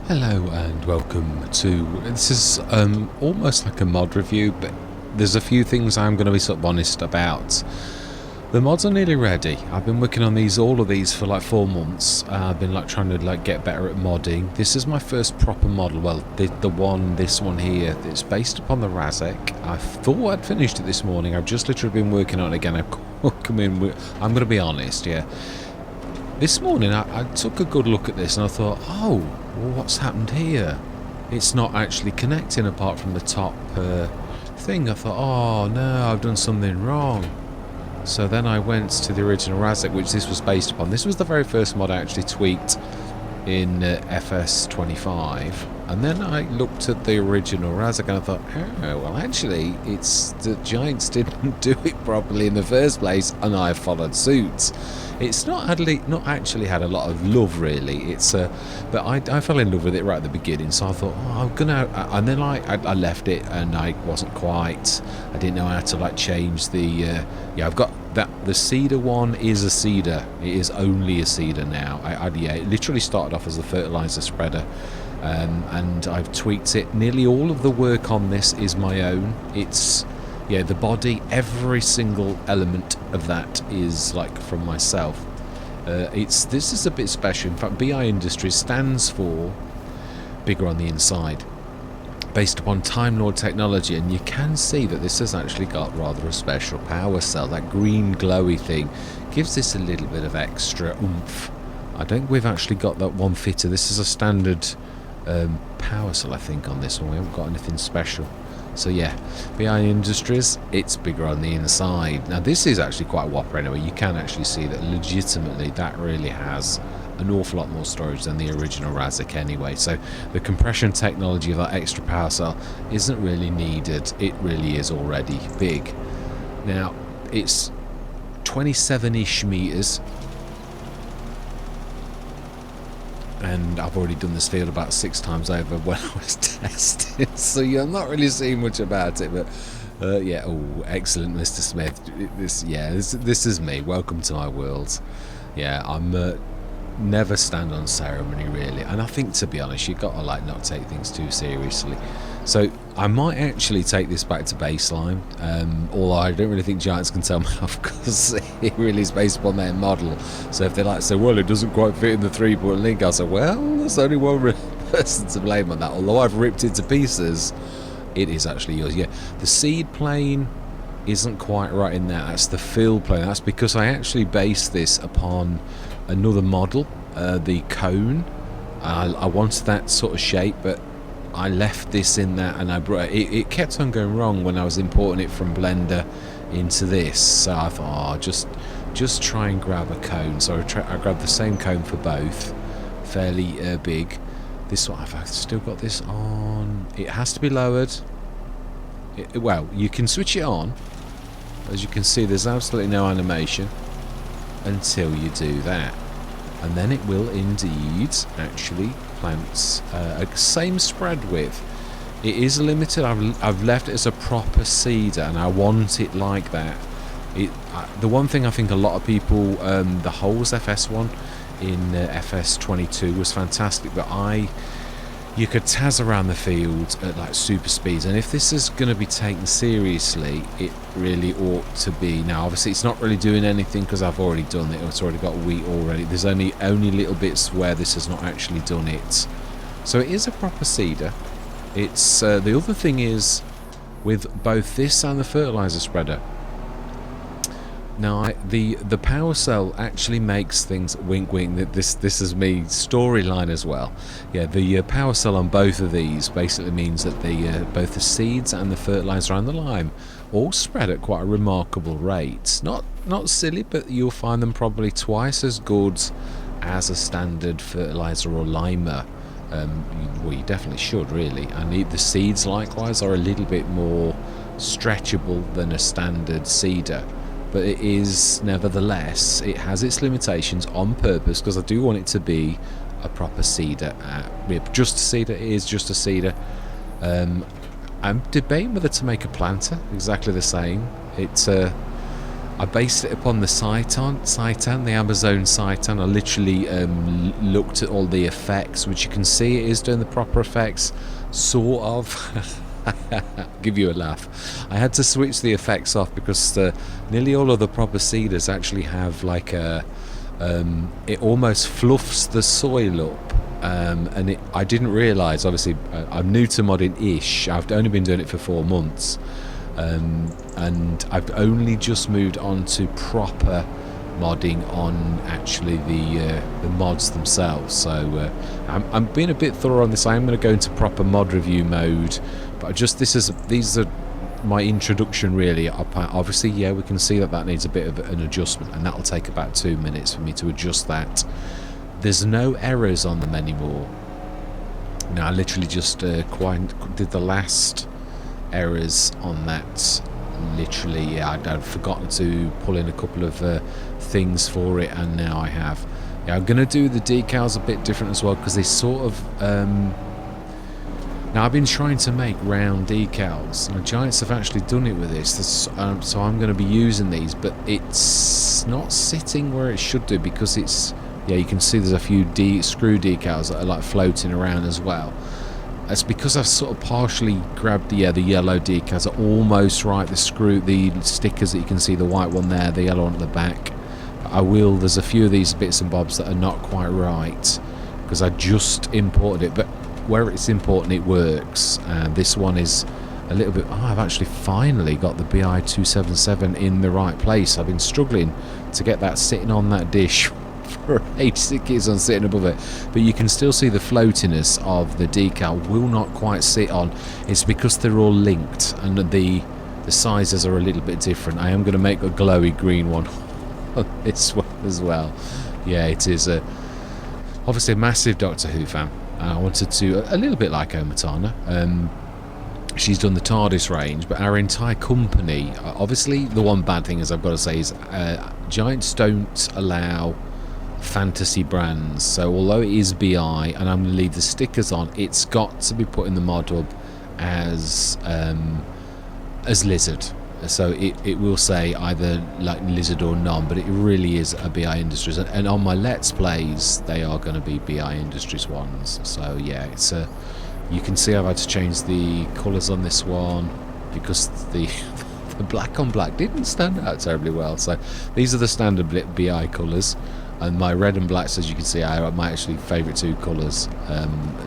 Hello and welcome to, this is almost like a mod review, but there's a few things I'm going to be sort of honest about. The mods are nearly ready. I've been working on all of these for like 4 months. I've been like trying to get better at modding. This is my first proper model. Well, this one here, it's based upon the Razek. I thought I'd finished it this morning. I've just literally been working on it again. I'm going to be honest, yeah. This morning I took a good look at this and I thought, oh, well, what's happened here? It's not actually connecting apart from the top thing. I thought, oh no, I've done something wrong. So then I went to the original Razek, which this was based upon. This was the very first mod I actually tweaked in FS25. And then I looked at the original Razek and I thought, oh, well actually, it's the Giants didn't do it properly in the first place and I followed suit. It's not actually had a lot of love really. It's but I fell in love with it right at the beginning. So I thought, oh, I'm gonna, and then I left it and I wasn't quite. I didn't know how to like change the. Yeah, I've got that. The cedar one is a cedar. It is only a cedar now. Yeah, it literally started off as a fertilizer spreader. And I've tweaked it. Nearly all of the work on this is my own. It's, yeah, the body, every single element of that is like from myself. This is a bit special. In fact, BI Industries stands for bigger on the inside, based upon Time Lord technology, and you can see that this has actually got rather a special power cell. That green glowy thing gives this a little bit of extra oomph. I don't think we've actually got that one fitter. This is a standard power cell, I think, on this one. We haven't got anything special. So yeah, BI Industries, it's bigger on the inside. Now this is actually quite a whopper anyway. You can actually see that legitimately that really has an awful lot more storage than the original Razek anyway. So the compression technology of that extra power cell isn't really needed. It really is already big. Now it's 27-ish meters. And I've already done this field about 6 times over when I was testing, so yeah, I'm not really seeing much about it. But yeah, oh, excellent, Mr. Smith. This is me. Welcome to my world. Yeah, I'm never stand on ceremony really, and I think, to be honest, you've got to like not take things too seriously. So I might actually take this back to baseline, although I don't really think Giants can tell me off because it really is based upon their model. So if they like say, well, it doesn't quite fit in the 3-point link, I'll say, well, there's only one person to blame on that. Although I've ripped it to pieces, it is actually yours. Yeah, the seed plane isn't quite right in there. That's the fill plane. That's because I actually based this upon another model, the cone. I wanted that sort of shape, but I left this in that, and I brought it kept on going wrong when I was importing it from Blender into this. So I thought, oh, just try and grab a cone. So I grabbed the same cone for both, fairly big. This one, I've still got this on. It has to be lowered. Well, you can switch it on. As you can see, there's absolutely no animation until you do that, and then it will indeed actually plant a same spread width. It is limited. I've left it as a proper cedar, and I want it like that. The one thing I think a lot of people, the Holes FS1 in FS22 was fantastic, but you could taz around the field at like super speeds, and if this is going to be taken seriously, it really ought to be. Now obviously it's not really doing anything because I've already done it. It's already got wheat already. There's only little bits where this has not actually done it, so it is a proper cedar. It's the other thing is with both this and the fertilizer spreader. Now the power cell actually makes things, wink wink, this is me storyline as well. Yeah, the power cell on both of these basically means that both the seeds and the fertilizer and the lime all spread at quite a remarkable rate. Not silly, but you'll find them probably twice as good as a standard fertilizer or limer. Well, you definitely should really. And the seeds likewise are a little bit more stretchable than a standard cedar. But it is, nevertheless, it has its limitations on purpose because I do want it to be a proper cedar. Just a cedar, it is just a cedar. I'm debating whether to make a planter exactly the same. I based it upon the Citan, the Amazon Citan. I literally looked at all the effects, which you can see it is doing the proper effects, sort of. Give you a laugh. I had to switch the effects off because nearly all of the proper seeders actually have like a it almost fluffs the soil up, and I didn't realise. Obviously, I'm new to modding-ish. I've only been doing it for 4 months, and I've only just moved on to proper modding on actually the mods themselves. So I'm being a bit thorough on this. I am going to go into proper mod review mode, but these are my introduction really. Obviously, yeah, we can see that needs a bit of an adjustment, and that'll take about 2 minutes for me to adjust that. There's no errors on them anymore. Now I literally just did the last errors on that. Literally, yeah, I'd forgotten to pull in a couple of things for it, and now I have. Yeah, I'm going to do the decals a bit different as well, because they sort of now I've been trying to make round decals. Now Giants have actually done it with this, so I'm going to be using these, but it's not sitting where it should do, because it's, yeah, you can see there's a few screw decals that are like floating around as well. That's because I've sort of partially grabbed the yellow decals are almost right. The stickers that you can see, the white one there, the yellow one at the back. There's a few of these bits and bobs that are not quite right, because I just imported it, but where it's important it works. This one is a little bit, I've actually finally got the BI277 in the right place. I've been struggling to get that sitting on that dish for ages. It keeps on sitting above it, but you can still see the floatiness of the decal will not quite sit on. It's because they're all linked, and the sizes are a little bit different. I am going to make a glowy green one on this one as well. Yeah, it is obviously a massive Doctor Who fan. I wanted to, a little bit like Omatana, she's done the TARDIS range, but our entire company, obviously the one bad thing, as I've got to say, is Giants don't allow fantasy brands. So although it is BI, and I'm going to leave the stickers on, it's got to be put in the mod hub as Lizard. So it will say either like Lizard or none, but it really is a BI Industries, and on my Let's Plays they are going to be BI Industries ones. So yeah, it's you can see I've had to change the colours on this one because the black on black didn't stand out terribly well. So these are the standard BI colours, and my red and blacks, as you can see, are my actually favourite two colours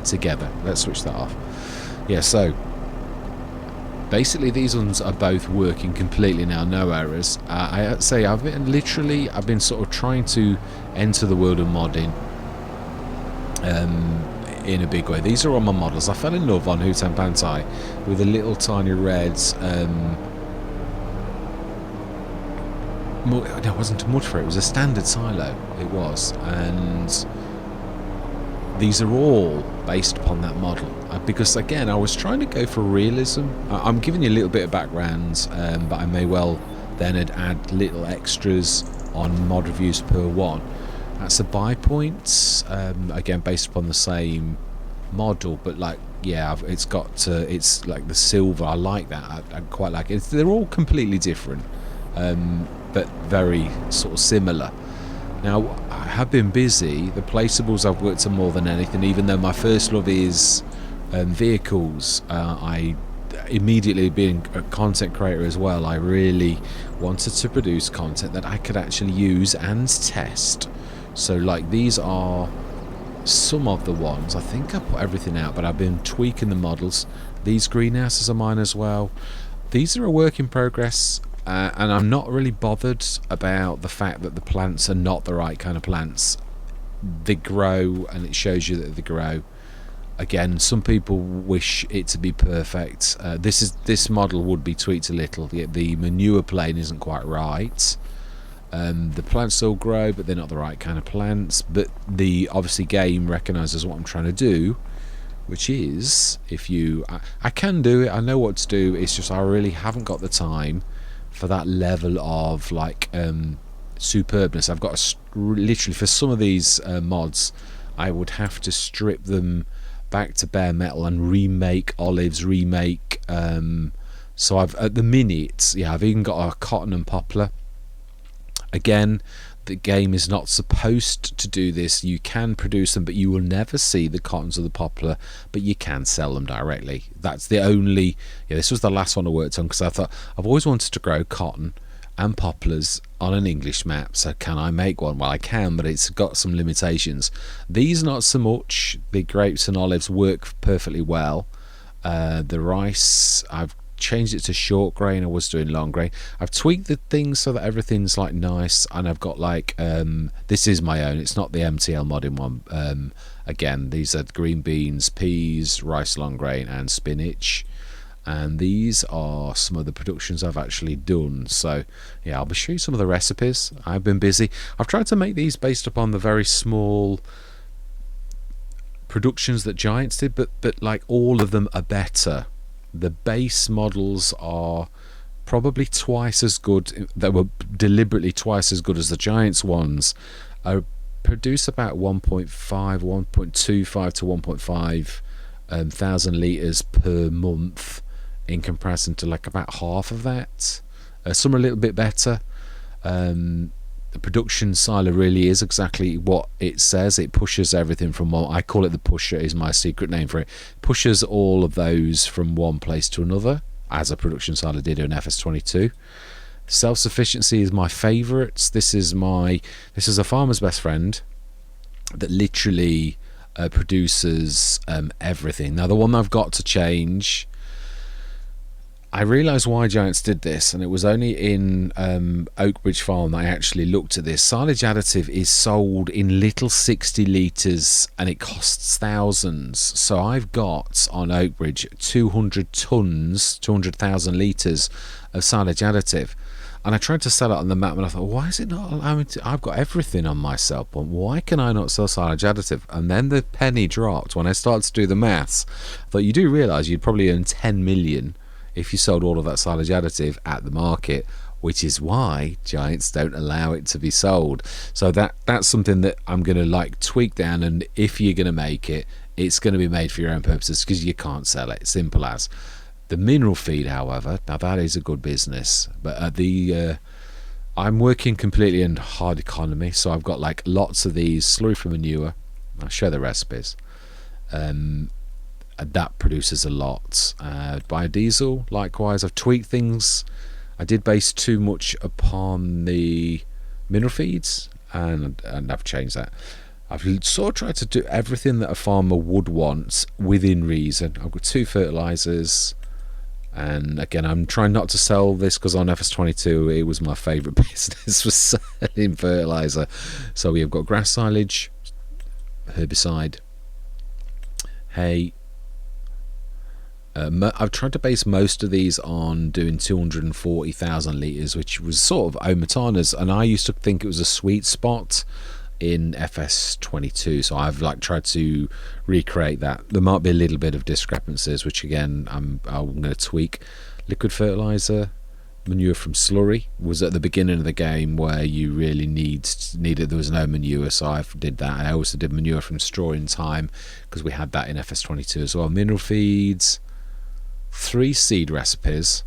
together. Let's switch that off. Yeah, so basically these ones are both working completely now, no errors. I'd say I've been sort of trying to enter the world of modding in a big way. These are all my models. I fell in love on Hutan Pantai with the little tiny reds. It wasn't too much for it. It was a standard silo. It was, and these are all based upon that model, because again I was trying to go for realism. I'm giving you a little bit of background, but I may well then add little extras on mod reviews per one. That's a buy point, again based upon the same model, but like, yeah, it's like the silver. I like that. I quite like it. They're all completely different, but very sort of similar. Now, I have been busy. The placeables I've worked on more than anything, even though my first love is vehicles. I immediately, being a content creator as well, I really wanted to produce content that I could actually use and test. So like, these are some of the ones. I think I put everything out, but I've been tweaking the models. These greenhouses are mine as well. These are a work in progress. And I'm not really bothered about the fact that the plants are not the right kind of plants. They grow, and it shows you that they grow. Again, some people wish it to be perfect. This model would be tweaked a little. The manure plane isn't quite right. The plants still grow, but they're not the right kind of plants. But the obviously game recognises what I'm trying to do, which is, I can do it. I know what to do. It's just I really haven't got the time for that level of like superbness. I've got to literally, for some of these mods, I would have to strip them back to bare metal and remake olives, so I've at the minute, yeah, I've even got a cotton and poplar Again, the game is not supposed to do this. You can produce them, but you will never see the cottons of the poplar, but you can sell them directly. That's the only... Yeah, this was the last one I worked on, because I thought I've always wanted to grow cotton and poplars on an English map, so can I make one? Well, I can, but it's got some limitations. These not so much. The grapes and olives work perfectly well. The rice, I've changed it to short grain. I was doing long grain. I've tweaked the things so that everything's like nice, and I've got like this is my own, it's not the MTL modding one. Again, these are green beans, peas, rice, long grain and spinach, and these are some of the productions I've actually done. So yeah, I'll be showing you some of the recipes. I've been busy. I've tried to make these based upon the very small productions that Giants did, but like all of them are better. The base models are probably twice as good. They were deliberately twice as good as the Giants ones. I produce about 1.25 to 1.5 thousand litres per month, in comparison to like about half of that. Some are a little bit better. The production silo really is exactly what it says. It pushes everything from one... I call it the pusher, is my secret name for it. Pushes all of those from one place to another, as a production silo did in FS22. Self-sufficiency is my favourite. This is a farmer's best friend that literally produces everything. Now, the one I've got to change... I realised why Giants did this, and it was only in Oakbridge Farm that I actually looked at this. Silage additive is sold in little 60 litres and it costs thousands. So I've got on Oakbridge 200 tonnes, 200,000 litres of silage additive. And I tried to sell it on the map, and I thought, why is it not allowing to... I've got everything on my sell point. Why can I not sell silage additive? And then the penny dropped when I started to do the maths. I thought, you do realise you'd probably earn 10 million if you sold all of that silage additive at the market, which is why Giants don't allow it to be sold. So that's something that I'm going to like tweak down, and if you're going to make it, it's going to be made for your own purposes, because you can't sell it, simple as. The mineral feed, however, now that is a good business, but I'm working completely in hard economy, so I've got like lots of these slurry for manure. I'll show the recipes. That produces a lot. Biodiesel, likewise, I've tweaked things. I did base too much upon the mineral feeds, and I've changed that. I've sort of tried to do everything that a farmer would want within reason. I've got 2 fertilizers, and again, I'm trying not to sell this, because on FS22 it was my favorite business, was selling fertilizer. So we have got grass silage, herbicide, hay. I've tried to base most of these on doing 240,000 litres, which was sort of Omatana's, and I used to think it was a sweet spot in FS22, so I've like tried to recreate that. There might be a little bit of discrepancies, which again I'm going to tweak. Liquid fertilizer, manure from slurry was at the beginning of the game where you really needed, there was no manure, so I did that. I also did manure from straw in time, because we had that in FS22 as well. Mineral feeds, 3 seed recipes.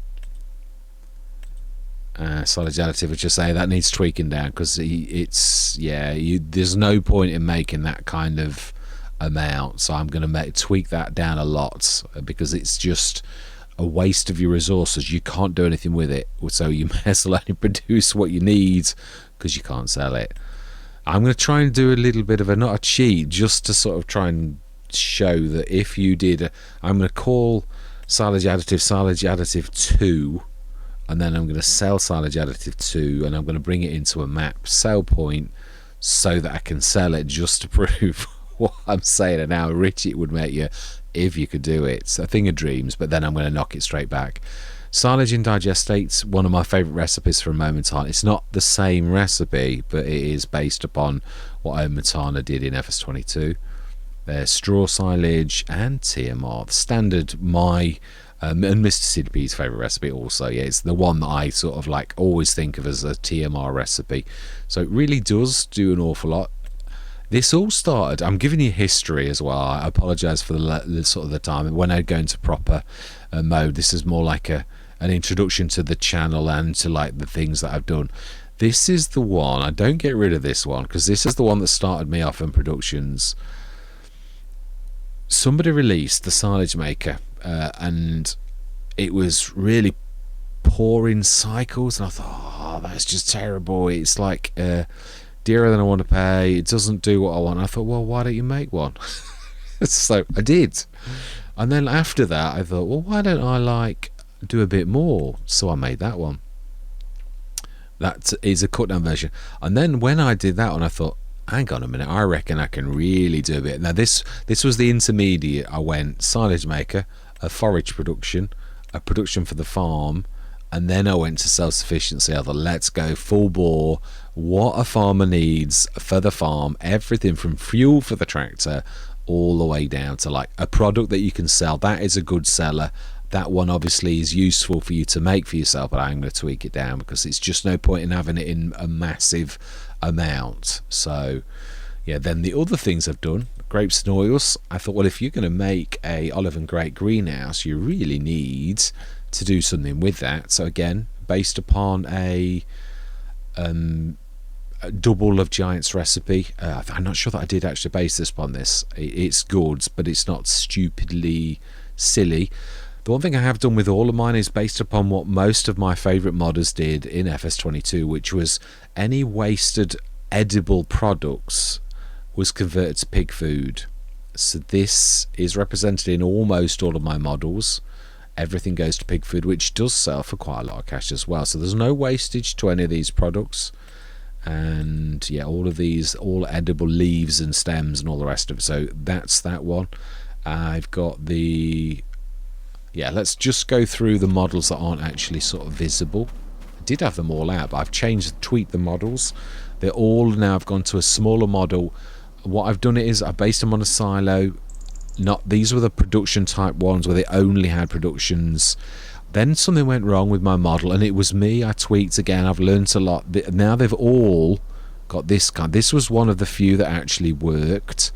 Silage additive, which I say that needs tweaking down, because there's no point in making that kind of amount, so I'm going to tweak that down a lot, because it's just a waste of your resources. You can't do anything with it, so you may as well only produce what you need, because you can't sell it. I'm going to try and do a little bit of not a cheat, just to sort of try and show that if you did I'm going to call silage additive 2, and then I'm going to sell silage additive 2, and I'm going to bring it into a map sell point, so that I can sell it, just to prove what I'm saying and how rich it would make you if you could do it. It's a thing of dreams, but then I'm going to knock it straight back. Silage indigestate, one of my favourite recipes for Omatana. It's not the same recipe, but it is based upon what Omatana did in FS22. There's straw silage and TMR, the standard, and Mr. CDP's favourite recipe also. Yeah, it's the one that I sort of like always think of as a TMR recipe. So it really does do an awful lot. This all started, I'm giving you history as well. I apologise for the sort of the time. When I go into proper mode, this is more like an introduction to the channel and to like the things that I've done. This is the one. I don't get rid of this one because this is the one that started me off in productions. Somebody released the silage maker, and it was really poor in cycles, and I thought, oh, that's just terrible. It's like dearer than I want to pay. It doesn't do what I want. I thought, well, why don't you make one? So I did, and then after that I thought, well, why don't I do a bit more? So I made that one. That is a cut down version. And then when I did that one, I thought, hang on a minute, I reckon I can really do a bit. Now this was the intermediate. I went silage maker, a forage production, a production for the farm, and then I went to self-sufficiency. I thought, let's go full bore, what a farmer needs for the farm, everything from fuel for the tractor all the way down to like a product that you can sell. That is a good seller. That one obviously is useful for you to make for yourself, but I'm going to tweak it down because it's just no point in having it in a massive amount. So yeah, then the other things I've done, grapes and oils. I thought, well, if you're going to make a olive and grape greenhouse, you really need to do something with that. So again, based upon a double of Giant's recipe. I'm not sure that I did actually base this upon this. It's good, but it's not stupidly silly. The one thing I have done with all of mine is based upon what most of my favourite modders did in FS25, which was any wasted edible products was converted to pig food. So this is represented in almost all of my models. Everything goes to pig food, which does sell for quite a lot of cash as well. So there's no wastage to any of these products. And yeah, all of these, all edible leaves and stems and all the rest of it. So that's that one. I've got the... yeah, let's just go through the models that aren't actually sort of visible. I did have them all out, but I've tweaked the models. They're all now, I've gone to a smaller model. What I've done is I based them on a silo. These were the production type ones where they only had productions. Then something went wrong with my model, and it was me. I tweaked again. I've learnt a lot. Now they've all got this kind. This was one of the few that actually worked,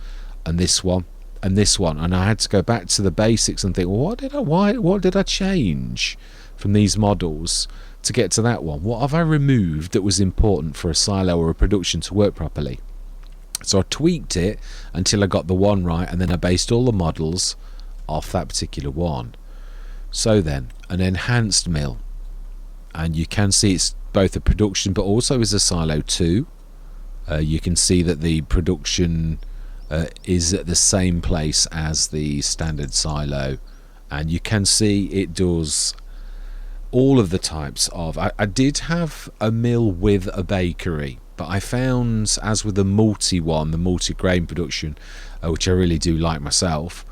and this one, and I had to go back to the basics and think, well, what did I change from these models to get to that one? What have I removed that was important for a silo or a production to work properly? So I tweaked it until I got the one right, and then I based all the models off that particular one. So then, an enhanced mill, and you can see it's both a production but also is a silo too. You can see that the production is at the same place as the standard silo, and you can see it does all of the types of... I did have a mill with a bakery, but I found, as with the multi-grain production, which I really do like myself,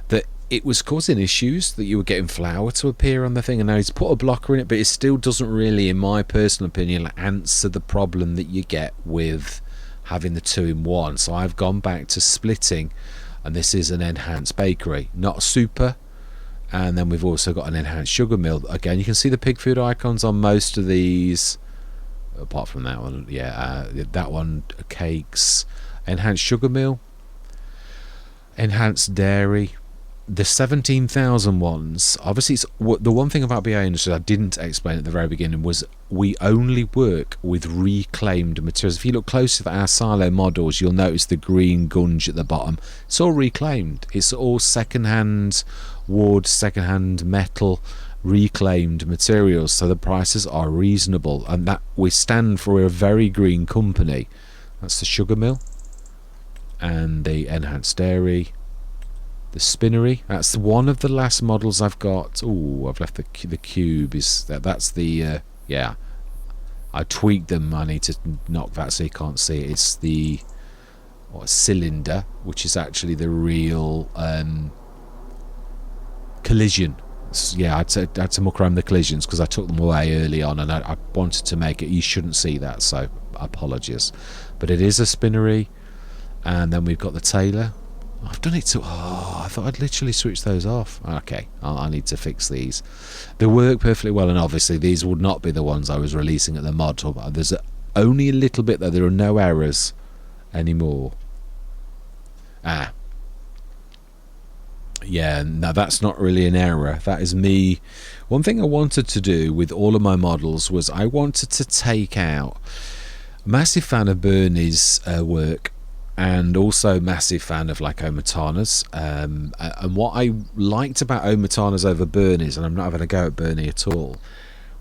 that it was causing issues, that you were getting flour to appear on the thing, and now he's put a blocker in it, but it still doesn't really, in my personal opinion, answer the problem that you get with having the two-in-one. So I've gone back to splitting, and this is an enhanced bakery, not super. And then we've also got an enhanced sugar mill. Again, you can see the pig food icons on most of these, apart from that one. Yeah, that one, cakes. Enhanced sugar mill, enhanced dairy. The 17,000 ones, obviously, it's the one thing about BA Industries I didn't explain at the very beginning was we only work with reclaimed materials. If you look closely at our silo models, you'll notice the green gunge at the bottom. It's all reclaimed. It's all second-hand wood, second-hand metal, reclaimed materials. So the prices are reasonable, and that we stand for a very green company. That's the sugar mill and the enhanced dairy. The spinnery, that's one of the last models I've got. Oh, I've left the cube. That's the yeah, I tweaked them. I need to knock that so you can't see it. It's the cylinder, which is actually the real collision. Yeah, I had to muck around the collisions because I took them away early on, and I wanted to make it. You shouldn't see that, so apologies. But it is a spinnery, and then we've got the tailor. I've done it to... oh, I thought I'd literally switch those off. Okay, I need to fix these. They work perfectly well, and obviously these would not be the ones I was releasing at the mod hub. There's only a little bit though. There are no errors anymore. Yeah, now that's not really an error. That is me. One thing I wanted to do with all of my models was I wanted to take out. Massive fan of Bernie's work, and also massive fan of like Omatana's. And what I liked about Omatana's over Bernie's, and I'm not having a go at Bernie at all,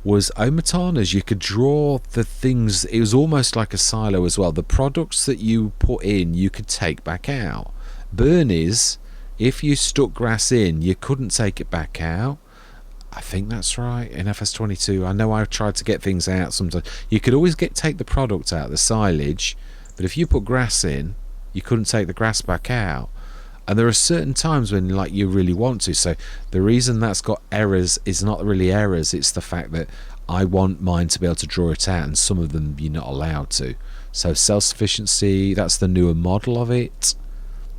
was Omatana's you could draw the things. It was almost like a silo as well. The products that you put in, you could take back out. Bernie's, if you stuck grass in, you couldn't take it back out. I think that's right in FS22. I know I've tried to get things out sometimes. You could always take the product out, the silage, but if you put grass in, you couldn't take the grass back out. And there are certain times when like you really want to. So the reason that's got errors is not really errors, it's the fact that I want mine to be able to draw it out, and some of them you're not allowed to. So self-sufficiency, that's the newer model of it.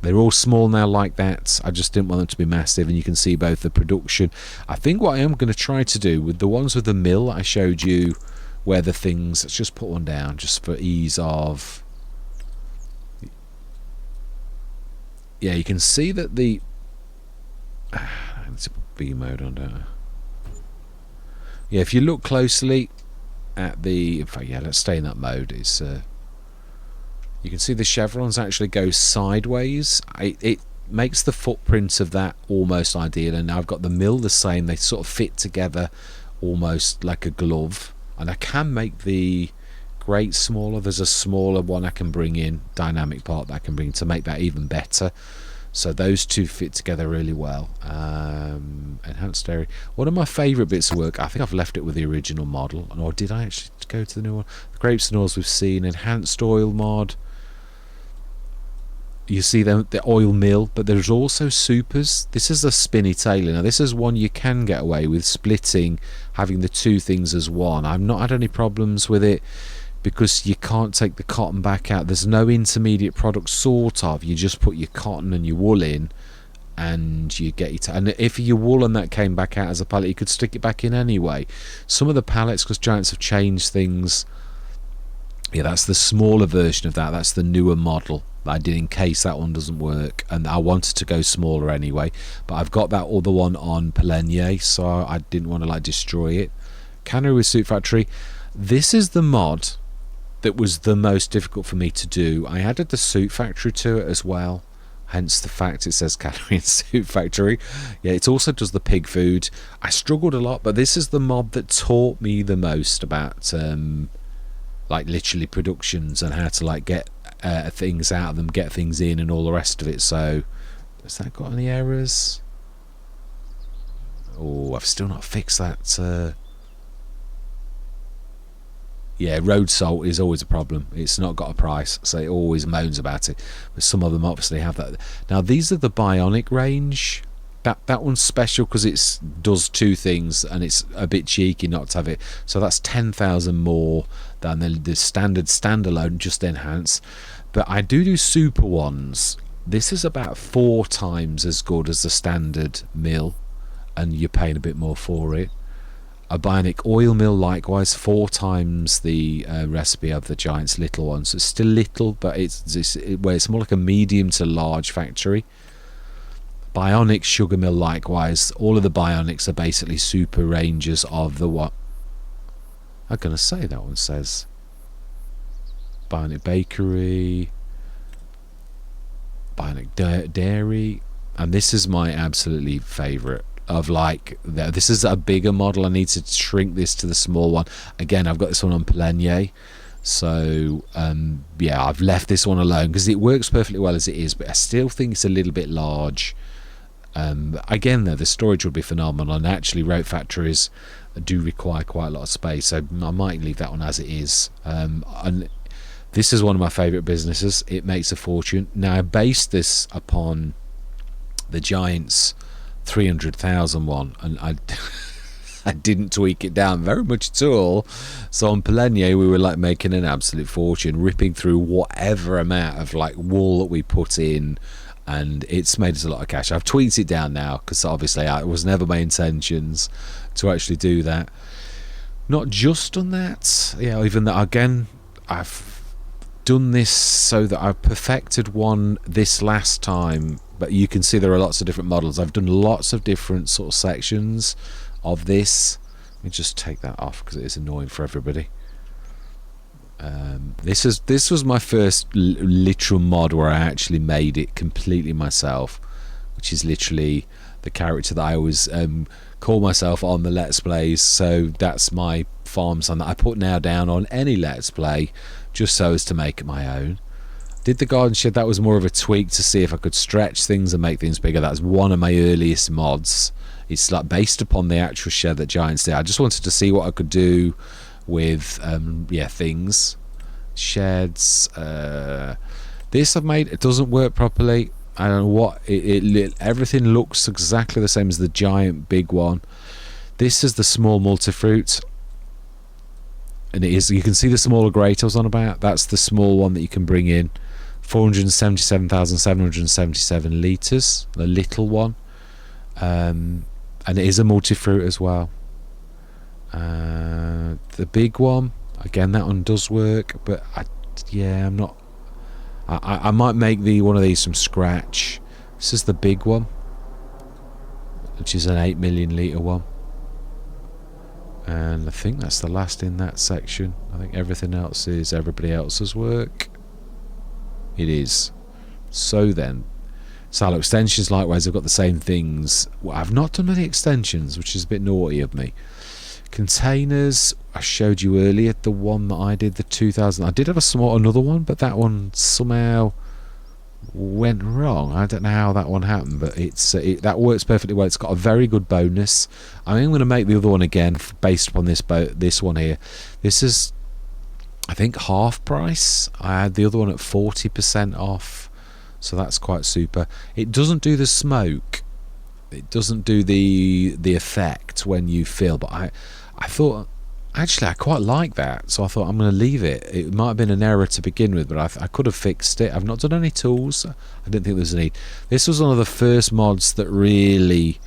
They're all small now like that. I just didn't want them to be massive, and you can see both the production. I think what I am going to try to do with the ones with the mill I showed you, where the things, let's just put one down just for ease of, yeah, you can see that the let's put B mode on, don't I? Yeah, if you look closely at the, in fact, yeah, let's stay in that mode. It's you can see the chevrons actually go sideways. It makes the footprint of that almost ideal. And now I've got the mill the same. They sort of fit together almost like a glove. And I can make the grate smaller. There's a smaller one I can bring in, dynamic part that I can bring to make that even better. So those two fit together really well. Enhanced area. One of my favourite bits of work, I think I've left it with the original model. Or did I actually go to the new one? The grapes and oils we've seen. Enhanced oil mod. You see the oil mill, but there's also supers. This is a spinny tailer. Now this is one you can get away with splitting, having the two things as one. I've not had any problems with it because you can't take the cotton back out. There's no intermediate product, sort of. You just put your cotton and your wool in and you get it. And if your wool and that came back out as a pallet, you could stick it back in anyway. Some of the pallets, because Giants have changed things, yeah, that's the smaller version of that. That's the newer model that I did in case that one doesn't work, and I wanted to go smaller anyway, but I've got that other one on Pelenier, so I didn't want to like destroy it. Cannery with Suit Factory, this is the mod that was the most difficult for me to do. I added the Suit Factory to it as well, hence the fact it says Cannery and Suit Factory. Yeah, it also does the pig food. I struggled a lot, but this is the mod that taught me the most about like literally productions and how to like get things out of them, get things in and all the rest of it. So has that got any errors? Oh, I've still not fixed that. Yeah, road salt is always a problem. It's not got a price, so it always moans about it, but some of them obviously have that. Now these are the Bionic range. That one's special because it does two things, and it's a bit cheeky not to have it. So that's 10,000 more than the standard standalone, just enhance. But I do super ones. This is about 4 times as good as the standard mill, and you're paying a bit more for it. A Bionic oil mill likewise, 4 times the recipe of the Giant's little one. So it's still little, but it's more like a medium to large factory. Bionic sugar mill likewise. All of the Bionics are basically super ranges of the what I'm gonna say. That one says Bionic bakery, Bionic dairy, and this is my absolutely favorite of like, this is a bigger model. I need to shrink this to the small one. Again, I've got this one on Pelenier, so yeah, I've left this one alone because it works perfectly well as it is, but I still think it's a little bit large. Again though, the storage would be phenomenal, and actually rope factories do require quite a lot of space, so I might leave that one as it is. And this is one of my favourite businesses. It makes a fortune. Now I based this upon the Giants 300,000 one, and I didn't tweak it down very much at all. So on Pelenier we were like making an absolute fortune, ripping through whatever amount of like wool that we put in, and it's made us a lot of cash. I've tweaked it down now because obviously it was never my intentions to actually do that. Not just on that, yeah, even that again, I've done this so that I've perfected one this last time but you can see there are lots of different models. I've done lots of different sort of sections of this. Let me just take that off because it is annoying for everybody. This was my first literal mod where I actually made it completely myself, which is literally the character that I always call myself on the Let's Plays. So that's my farm sign that I put now down on any Let's Play, just so as to make it my own. Did the garden shed, that was more of a tweak to see if I could stretch things and make things bigger. That's one of my earliest mods. It's like based upon the actual shed that Giants did. I just wanted to see what I could do with things, sheds. This I've made, it doesn't work properly. I don't know what everything looks exactly the same as the giant big one. This is the small multi-fruit, and it is, you can see the smaller grate I was on about. That's the small one that you can bring in. 477,777 litres, the little one, and it is a multi-fruit as well. The big one, again, that one does work, but I'm not. I might make one of these from scratch. This is the big one, which is an 8 million litre one, and I think that's the last in that section. I think everything else is everybody else's work. It is. So then, silo extensions likewise, I've got the same things. Well, I've not done any extensions, which is a bit naughty of me. Containers, I showed you earlier the one that I did, the 2000. I did have another one, but that one somehow went wrong. I don't know how that one happened, but that works perfectly well. It's got a very good bonus. I'm going to make the other one again based upon this one here. This is, I think, half price. I had the other one at 40% off, so that's quite super. It doesn't do the smoke. It doesn't do the effect when you fill, but I thought, actually, I quite like that, so I thought I'm going to leave it. It might have been an error to begin with, but I could have fixed it. I've not done any tools. I didn't think there was a need. This was one of the first mods that really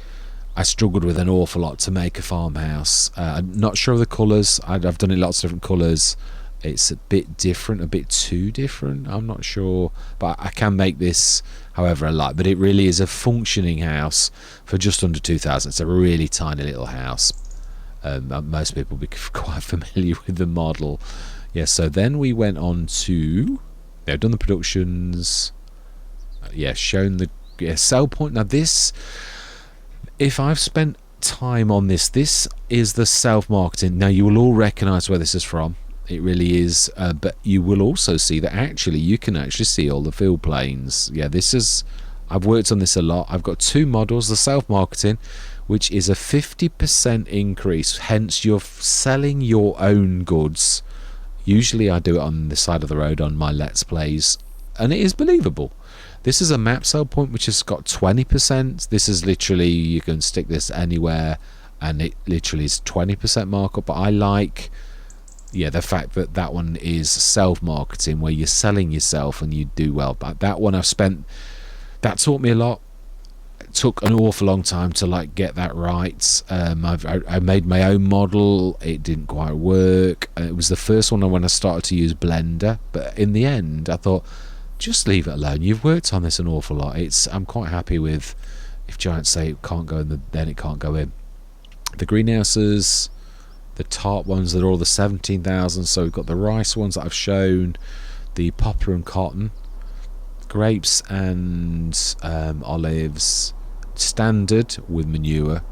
I struggled with an awful lot to make a farmhouse. I'm not sure of the colours. I've done it lots of different colours. It's a bit different, a bit too different. I'm not sure, but I can make this however I like. But it really is a functioning house for just under 2,000. It's a really tiny little house. Most people will be quite familiar with the model. Yeah, so then we went on to, done the productions. Shown the sell point. Now this, if I've spent time on this is the self-marketing. Now you will all recognise where this is from. It really is, but you will also see that actually you can actually see all the field planes. Yeah, this is, I've worked on this a lot. I've got two models, the self-marketing, which is a 50% increase, hence you're selling your own goods. Usually I do it on the side of the road on my Let's Plays, and it is believable. This is a map sell point which has got 20%. This is literally, you can stick this anywhere and it literally is 20% markup, but I like the fact that that one is self-marketing, where you're selling yourself and you do well. But that one that taught me a lot. It took an awful long time to get that right. I made my own model. It didn't quite work. It was the first one when I started to use Blender, but in the end I thought, just leave it alone. You've worked on this an awful lot. I'm quite happy with, if giants say it can't go in, then it can't go in. The greenhouses, the top ones, that are all the 17,000. So we've got the rice ones that I've shown, the poplar and cotton, grapes and olives, standard with manure,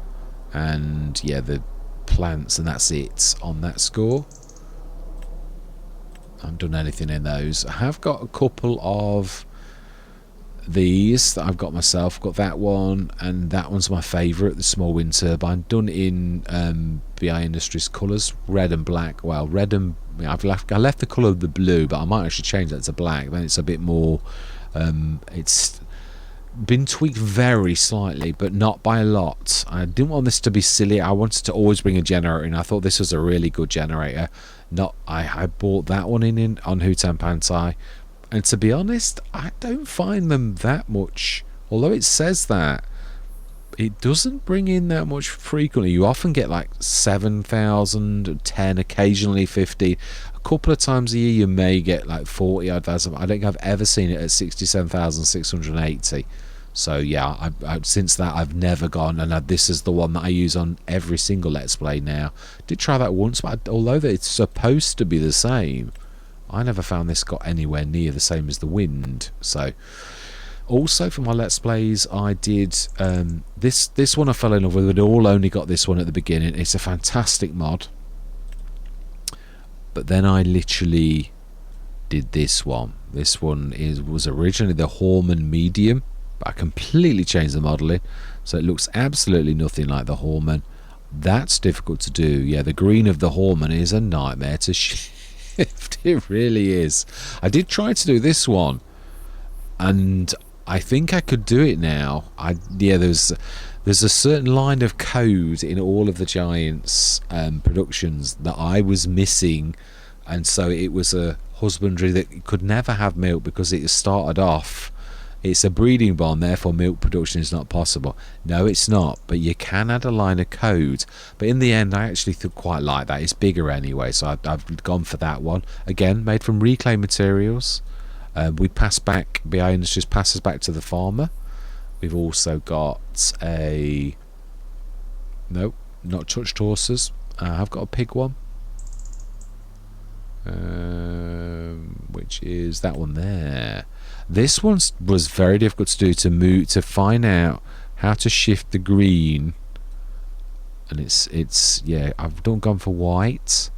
and the plants, and that's it on that score. I haven't done anything in those. I have got a couple of these that I've got myself. Got that one, and that one's my favourite, the small wind turbine, done in BI Industries colours, red and black. Well, red and I left the colour of the blue, but I might actually change that to black. Then it's a bit more. It's been tweaked very slightly, but not by a lot. I didn't want this to be silly. I wanted to always bring a generator in. I thought this was a really good generator. I bought that one in on Hutan Pantai, and to be honest, I don't find them that much. Although it says that, it doesn't bring in that much frequently. You often get 7,000, 10, occasionally 50. A couple of times a year you may get 40,000. I don't think I've ever seen it at 67,680. So yeah, since that I've never gone, and this is the one that I use on every single Let's Play now. Did try that once, but although it's supposed to be the same, I never found this got anywhere near the same as the Wind. So also for my Let's Plays, I did this one I fell in love with. We'd all only got this one at the beginning. It's a fantastic mod, but then I literally did this one. This one was originally the Horman Medium, but I completely changed the modelling, so it looks absolutely nothing like the Horman. That's difficult to do. Yeah, the green of the Horman is a nightmare to shift. It really is. I did try to do this one, and I think I could do it now. Yeah, there's a certain line of code in all of the Giants productions that I was missing, and so it was a husbandry that could never have milk because it started off, it's a breeding barn, therefore milk production is not possible. No, it's not, but you can add a line of code. But in the end, I actually quite like that. It's bigger anyway, so I've gone for that one. Again, made from reclaimed materials. We pass back, BI Industries passes back to the farmer. We've also got a, nope, not touched horses. I've got a pig one, which is that one there. This one was very difficult to do, to find out how to shift the green, and it's yeah, I've gone for white,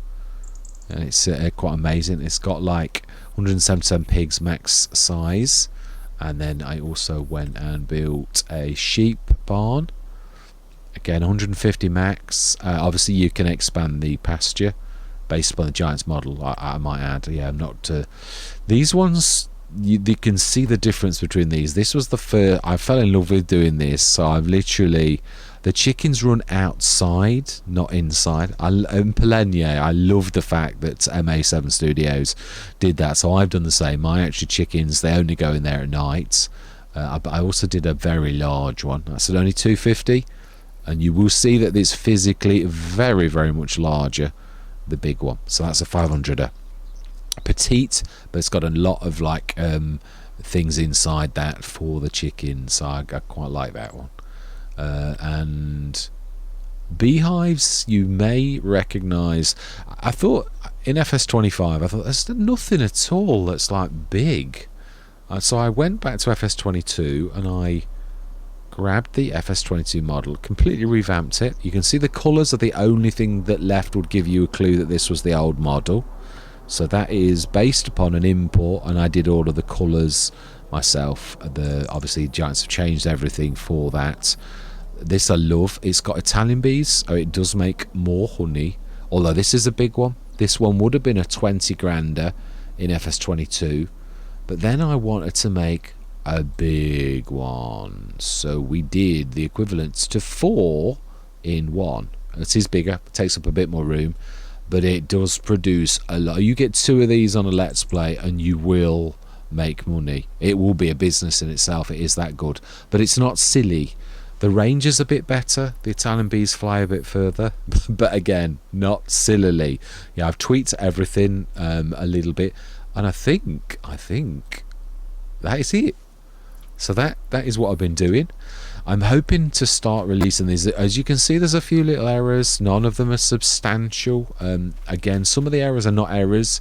and it's quite amazing. It's got like 177 pigs max size, and then I also went and built a sheep barn, again 150 max. Obviously you can expand the pasture based upon the Giants model, I might add. Yeah, I'm not these ones, you can see the difference between these. This was the first I fell in love with doing this, so I've literally, the chickens run outside, not inside. In Polenia, I love the fact that MA7 Studios did that, so I've done the same. My actual chickens, they only go in there at night. But I also did a very large one. That's at only 250, and you will see that it's physically very, very much larger, the big one. So that's a 500er. Petite, but it's got a lot of like things inside that for the chickens, so I quite like that one. And beehives, you may recognize, I thought in FS25 I thought there's nothing at all that's like big, so I went back to FS22 and I grabbed the FS22 model, completely revamped it. You can see the colours are the only thing that left would give you a clue that this was the old model. So that is based upon an import, and I did all of the colours myself. Obviously Giants have changed everything for that. This I love. It's got Italian bees. Oh, it does make more honey, although this is a big one. This one would have been a 20 grander in FS22, but then I wanted to make a big one, so we did the equivalent to 4 in 1. It is bigger, it takes up a bit more room, but it does produce a lot. You get 2 of these on a Let's Play and you will make money. It will be a business in itself. It is that good, but it's not silly. The range is a bit better, the Italian bees fly a bit further, but again, not sillily. Yeah, I've tweaked everything a little bit, and I think that is it. So that is what I've been doing. I'm hoping to start releasing these. As you can see, there's a few little errors. None of them are substantial. Again, some of the errors are not errors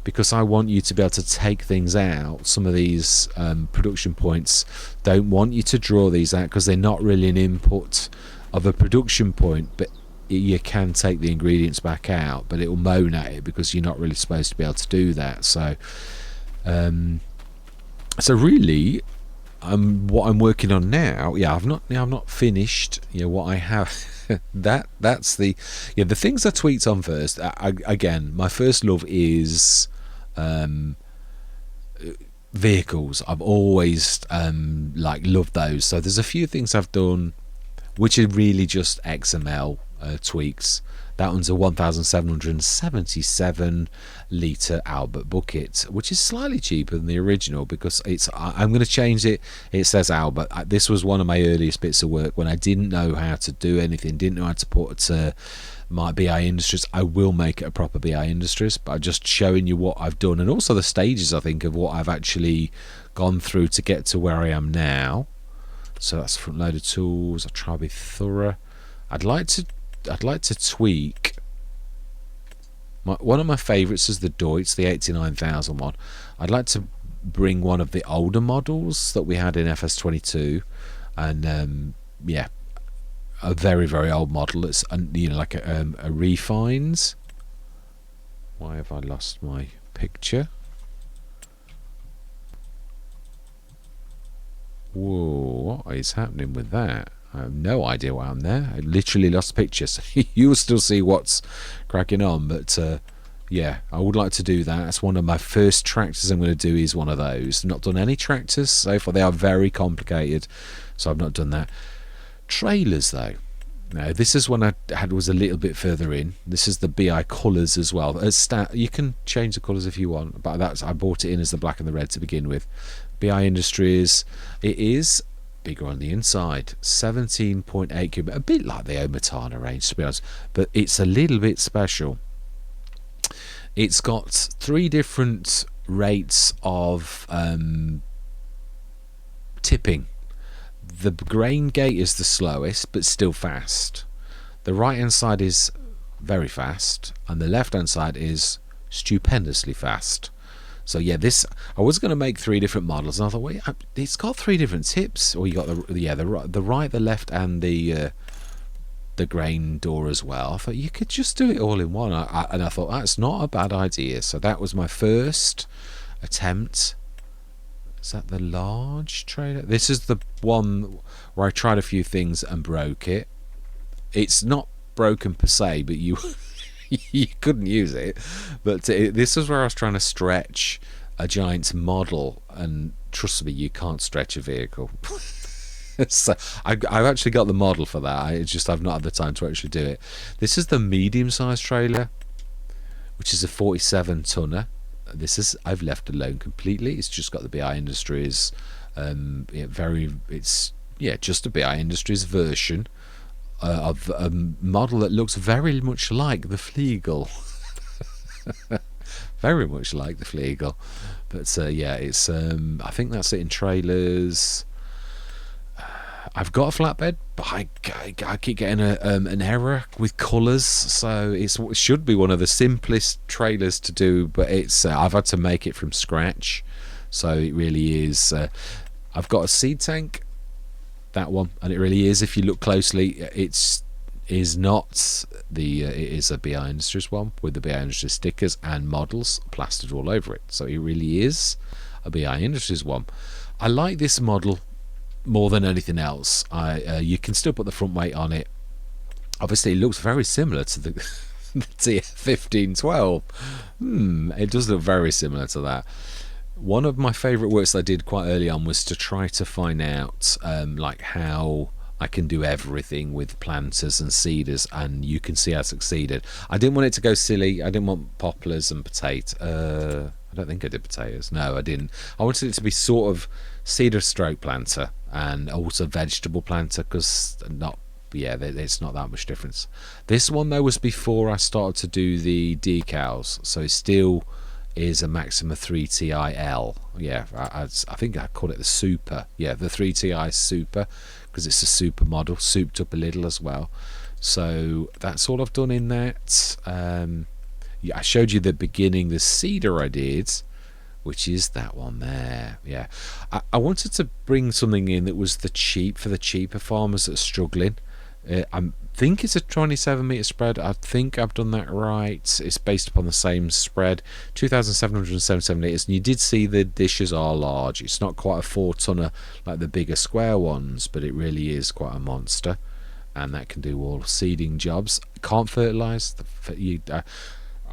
because I want you to be able to take things out. Some of these production points don't want you to draw these out because they're not really an input of a production point, but you can take the ingredients back out, but it will moan at it because you're not really supposed to be able to do that. So really, what I'm working on now, yeah, I've not finished. You know what I have. that's the things I tweaked on first. Again, my first love is vehicles. I've always loved those. So there's a few things I've done which are really just XML tweaks. That one's a 1,777 litre Albert bucket, which is slightly cheaper than the original because I'm going to change it. It says Albert. This was one of my earliest bits of work when I didn't know how to do anything, didn't know how to put my BI Industries. I will make it a proper BI Industries, but I'm just showing you what I've done and also the stages, I think, of what I've actually gone through to get to where I am now. So that's front loader tools. I try to be thorough. I'd like to tweak. One of my favourites is the Deutz, the 89,000 one. I'd like to bring one of the older models that we had in FS22, and yeah, a very, very old model. It's like a refines. Why have I lost my picture? Whoa, what is happening with that? I have no idea why I'm there. I literally lost the picture, so you'll still see what's cracking on. But yeah, I would like to do that. That's one of my first tractors I'm going to do, is one of those. I've not done any tractors so far. They are very complicated, so I've not done that. Trailers, though. Now, this is one I had was a little bit further in. This is the BI colours as well. You can change the colours if you want, but I bought it in as the black and the red to begin with. BI Industries, it is bigger on the inside, 17.8 cubic, a bit like the Omatana range, to be honest, but it's a little bit special. It's got 3 different rates of tipping. The grain gate is the slowest, but still fast. The right hand side is very fast, and the left hand side is stupendously fast. So yeah, I was going to make 3 different models, and I thought, wait, it's got 3 different tips. Or you got the right, the left, and the grain door as well. I thought you could just do it all in one, and I thought that's not a bad idea. So that was my first attempt. Is that the large trailer? This is the one where I tried a few things and broke it. It's not broken per se, but you couldn't use it. But this is where I was trying to stretch a giant model, and trust me, you can't stretch a vehicle. So I've actually got the model for that. I've not had the time to actually do it. This is the medium-sized trailer, which is a 47 tonner. I've left alone completely. It's just got the BI Industries. It's just a BI Industries version of a model that looks very much like the Fliegel. Very much like the Fliegel. But yeah, it's I think that's it in trailers. I've got a flatbed, but I keep getting an error with colours, so it should be one of the simplest trailers to do, but I've had to make it from scratch, so it really is. I've got a seed tank, that one, and it really is, if you look closely, it is a BI Industries one with the BI Industries stickers and models plastered all over it, so it really is a BI Industries one. I like this model more than anything else. You can still put the front weight on it. Obviously it looks very similar to the TF1512. It does look very similar to that. One of my favourite works I did quite early on was to try to find out like how I can do everything with planters and seeders, and you can see I succeeded. I didn't want it to go silly. I didn't want poplars and potato. I don't think I did potatoes. No, I didn't. I wanted it to be sort of seeder stroke planter and also vegetable planter, because it's not that much difference. This one though was before I started to do the decals, so it still is a Maxima 3TiL. Yeah, I think I call it the Super. Yeah, the 3Ti Super, because it's a super model, souped up a little as well. So that's all I've done in that. I showed you the beginning, the seeder I did, which is that one there. Yeah, I wanted to bring something in that was for the cheaper farmers that are struggling. I think it's a 27 metre spread. I think I've done that right. It's based upon the same spread, 2,777 litres, and you did see the dishes are large. It's not quite a 4-tonner like the bigger square ones, but it really is quite a monster, and that can do all seeding jobs. Can't fertilise.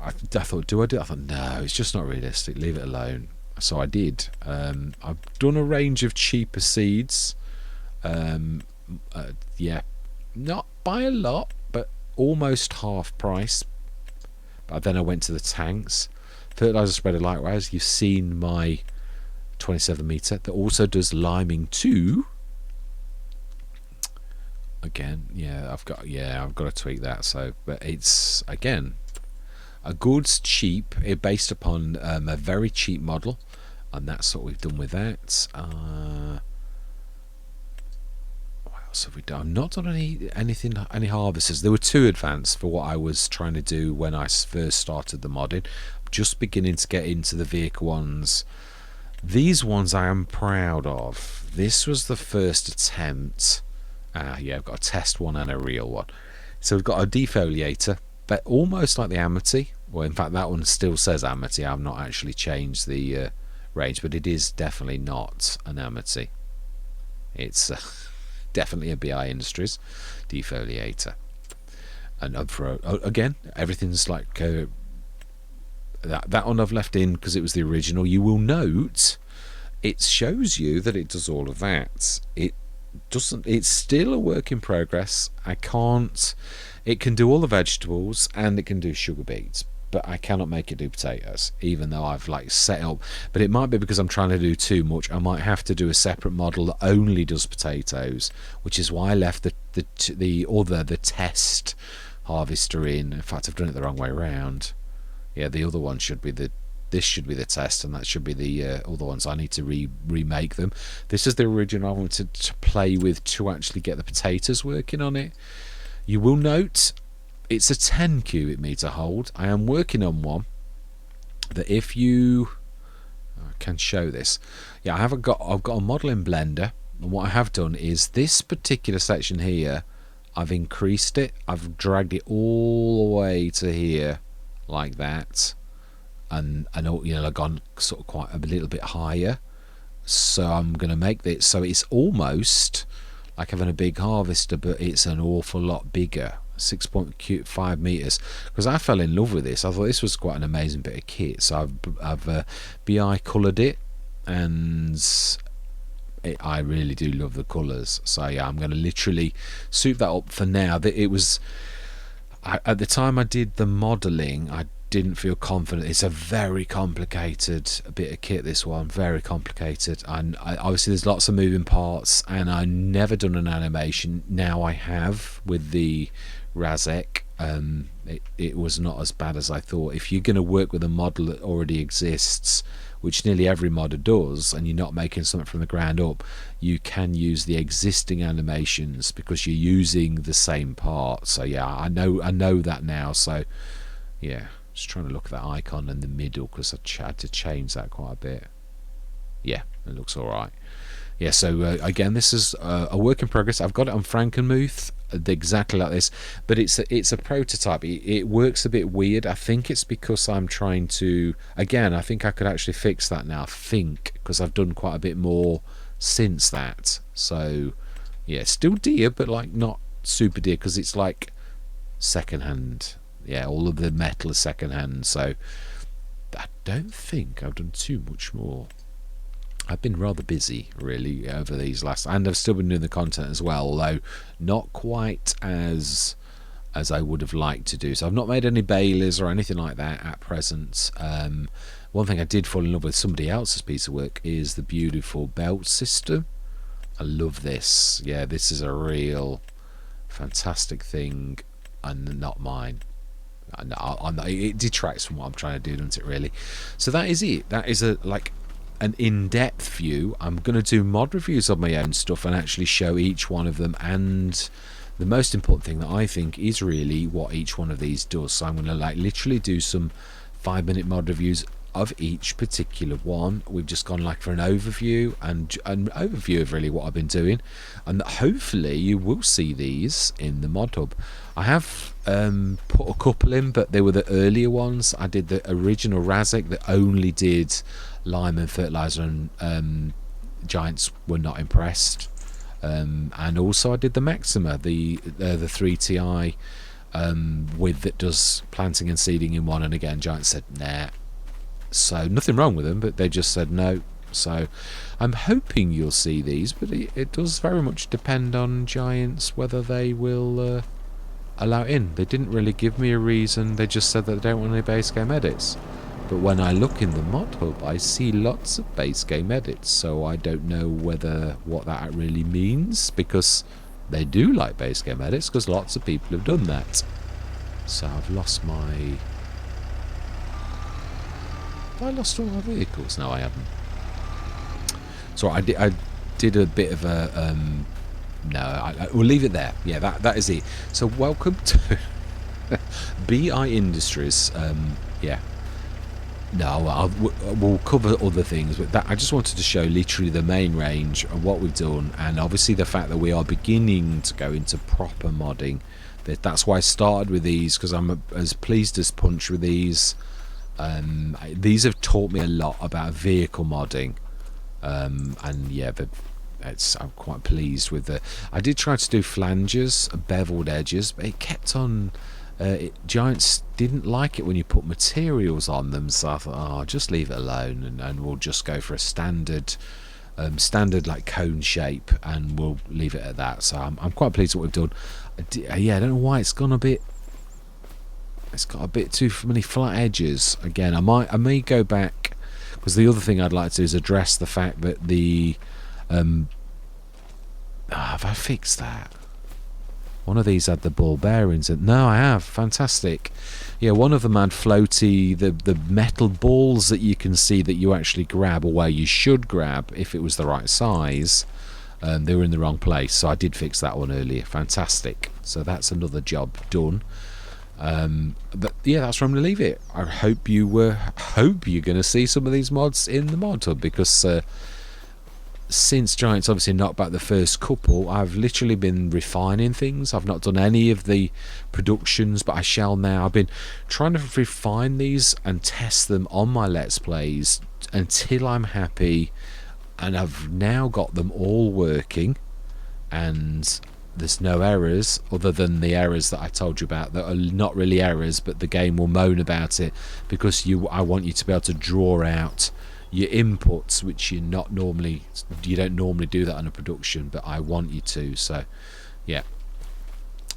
I thought, do I do it? I thought, no, it's just not realistic. Leave it alone. So I did. I've done a range of cheaper seeds. Yeah, not by a lot, but almost half price. But then I went to the tanks. Fertilizer spreader likewise. You've seen my 27 metre that also does liming too. Again, I've got to tweak that. So, but it's again a goods cheap, based upon a very cheap model, and that's what we've done with that. So we done. I've not done any harvesters. There were too advanced for what I was trying to do when I first started the modding. Just beginning to get into the vehicle ones. These ones I am proud of. This was the first attempt. Yeah, I've got a test one and a real one. So we've got a defoliator, but almost like the Amity. Well, in fact, that one still says Amity. I've not actually changed the range, but it is definitely not an Amity. It's definitely a BI Industries defoliator. And for again, everything's like that one I've left in because it was the original. You will note it shows you that it does all of that. It doesn't. It's still a work in progress. I can't. It can do all the vegetables and it can do sugar beets, but I cannot make it do potatoes, even though I've like set up. But it might be because I'm trying to do too much. I might have to do a separate model that only does potatoes, which is why I left the test harvester in. In fact, I've done it the wrong way around. Yeah, the other one should be this should be the test, and that should be the other ones. I need to remake them. This is the original I wanted to play with to actually get the potatoes working on it. You will note it's a 10 cubic meter hold. I am working on one that if you I can show this. Yeah, I've got a model in Blender, and what I have done is this particular section here, I've increased it. I've dragged it all the way to here like that, and you know, I've gone sort of quite a little bit higher. So I'm going to make this so it's almost like having a big harvester, but it's an awful lot bigger. 6.5 meters, because I fell in love with this. I thought this was quite an amazing bit of kit, so I've BI coloured it, and I really do love the colours. So yeah, I'm going to literally soup that up for now. That it was at the time I did the modelling, I didn't feel confident. It's a very complicated bit of kit, this one, very complicated, and obviously there's lots of moving parts, and I never done an animation. Now I have with the Razek. It was not as bad as I thought. If you're going to work with a model that already exists, which nearly every modder does, and you're not making something from the ground up, you can use the existing animations because you're using the same part. So yeah, I know that now. So yeah, just trying to look at that icon in the middle because I had to change that quite a bit. Yeah, it looks all right. Yeah, so again, this is a work in progress. I've got it on Frankenmuth, exactly like this, but it's a prototype. It works a bit weird. I think it's because I'm trying to, again, I think I could actually fix that now, because I've done quite a bit more since that. So yeah, still deer, but like not super deer, because it's like secondhand. Yeah, all of the metal is secondhand, so I don't think I've done too much more. I've been rather busy really over these last, and I've still been doing the content as well, although not quite as I would have liked to do. So I've not made any baileys or anything like that at present. One thing I did fall in love with, somebody else's piece of work, is the beautiful belt system. I love this. Yeah, this is a real fantastic thing, and not mine. It detracts from what I'm trying to do, doesn't it, really? So that is it. That is an in-depth view. I'm going to do mod reviews of my own stuff and actually show each one of them, and the most important thing that I think is really what each one of these does. So I'm going to literally do some 5-minute mod reviews of each particular one. We've just gone for an overview and an overview of really what I've been doing, and hopefully you will see these in the mod hub. I have put a couple in, but they were the earlier ones. I did the original Razek that only did lime and fertilizer, and giants were not impressed. And also I did the Maxima, the 3TI with that does planting and seeding in one, and again giants said nah. So nothing wrong with them, but they just said no. So I'm hoping you'll see these, but it does very much depend on giants whether they will allow it in. They didn't really give me a reason. They just said that they don't want any base game edits. But when I look in the mod hub, I see lots of base game edits, so I don't know what that really means, because they do like base game edits, because lots of people have done that. So I've lost my... Have I lost all my vehicles? No, I haven't. So I did a bit of a No, we'll leave it there. Yeah, that is it. So welcome to BI Industries. Yeah. No, we'll cover other things, but that I just wanted to show literally the main range of what we've done, and obviously the fact that we are beginning to go into proper modding. That's why I started with these, because I'm as pleased as punch with these. These have taught me a lot about vehicle modding, and yeah, I'm quite pleased with the. I did try to do flanges, beveled edges, but it kept on. Giants didn't like it when you put materials on them, so I thought, oh, just leave it alone, and we'll just go for a standard like cone shape, and we'll leave it at that. So I'm quite pleased with what we've done. Yeah, I don't know why it's gone a bit. It's got a bit too many flat edges. Again, I may go back, because the other thing I'd like to do is address the fact that the have I fixed that? One of these had the ball bearings. No, I have. Fantastic. Yeah, one of them had floaty, the metal balls that you can see that you actually grab, or where you should grab if it was the right size. They were in the wrong place, so I did fix that one earlier. Fantastic. So that's another job done. But yeah, that's where I'm going to leave it. I hope you're going to see some of these mods in the mod hub, because since Giants obviously knocked back the first couple, I've literally been refining things. I've not done any of the productions, but I shall now. I've been trying to refine these and test them on my Let's Plays until I'm happy, and I've now got them all working, and there's no errors other than the errors that I told you about that are not really errors, but the game will moan about it, because I want you to be able to draw out your inputs, which you don't normally do that on a production, but I want you to. So yeah,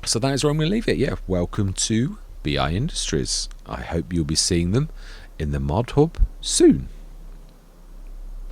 so that is where I'm going to leave it. Yeah, welcome to BI Industries. I hope you'll be seeing them in the mod hub soon.